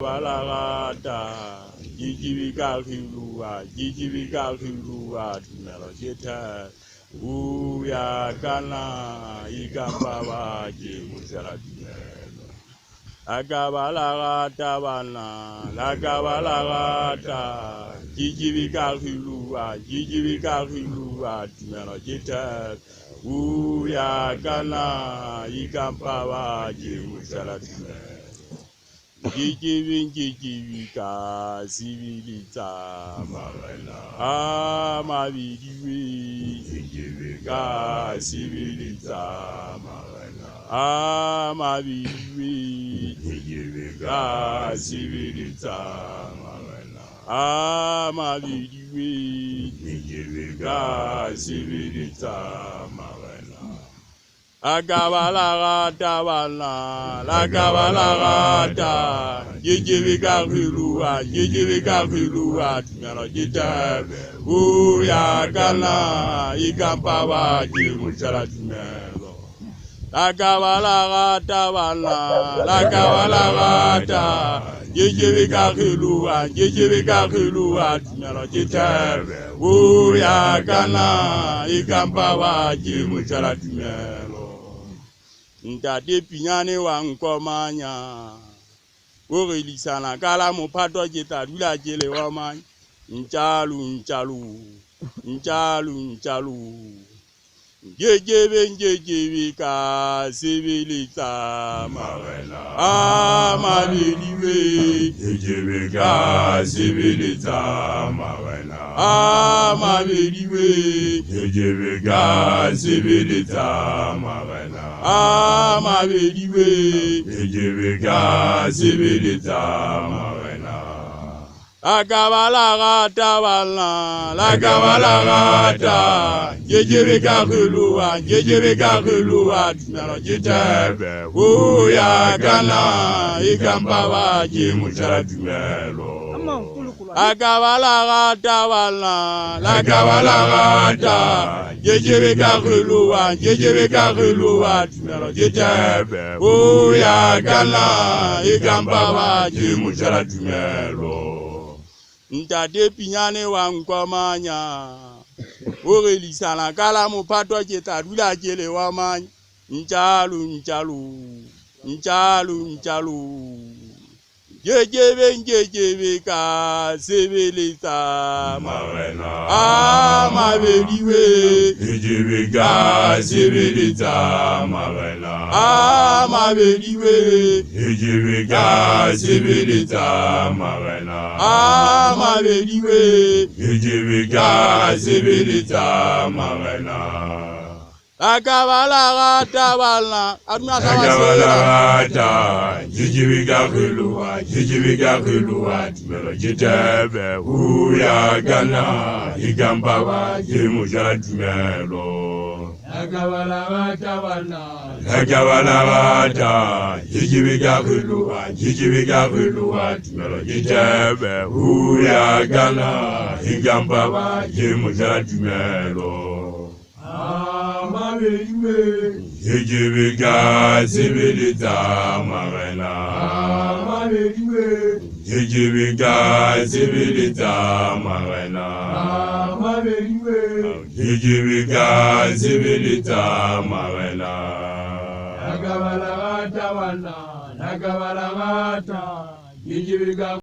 Lagabalagata, Gijibika Hilua, Gijibika Hilua, Melojeta, Uya Gana, Igabawa, Jimusara. Lagabalagata Bana, Lagabalagata, Gijibika Hilua, Gijibika Hilua, Melojeta, Uya Gana, Igabawa, Jimusara. Gijibika Sibilita Marena Amabidwe Gijibika Sibilita Marena Amabidwe Gijibika Sibilita Marena Amabidwe Gijibika Sibilita Marena Lagabalagata Bana, Lagabalagata, Gijibika Hilua, Gijibika Hilua, Melojita, Uya Gana, Igampawa, Jimusara Tumelo. Lagabalagata Bana, Lagabalagata, Gijibika Hilua, Gijibika Hilua, Melojita, Uya Gana, Igampawa, Jimusara Tumelo. Ntade pinyane wa nkomanya Orelisana kala mopato jeta dula jele wa man Nchalu Njejebe ka sibilita Marena Amabeliwe Njejebe ka sibilita Marena Amabeliwe Njejebe ka sibilita Marena Amabeliwe Njejebe ka sibilita Marena Lagabalagata Bana, Lagabalagata, Gijibika Hilua, Gijibika Hilua, Melojita, Uya Gana, Igampawa, Jimusara Tumelo. Lagabalagata Bana, Lagabalagata, Gijibika Hilua, Gijibika Hilua, Melojita, Uya Gana, Igampawa, Jimusara Tumelo. Ntade pinyane wa nkomanya Orelisana kala mopato jeta dula jele wa man Nchalu Njejebe ka sibilita Marena Amabeliwe Njejebe ka sibilita Marena Amabeliwe Njejebe ka sibilita Marena Amabeliwe Njejebe ka sibilita Marena Lagabalagata Bana, Lagabalagata, Gijibika Hilua, Gijibika Hilua, Melojita, Uya Gana, Igampawa, Jimusara Tumelo. Lagabalagata Bana, Lagabalagata, Gijibika Hilua, Gijibika Hilua, Melojita, Uya Gana, Igampawa, Jimusara Tumelo. Gijibika sibilita Marena Gijibika sibilita Marena Gijibika sibilita Marena Lagabalagata Bana, Lagabalagata, Gijibika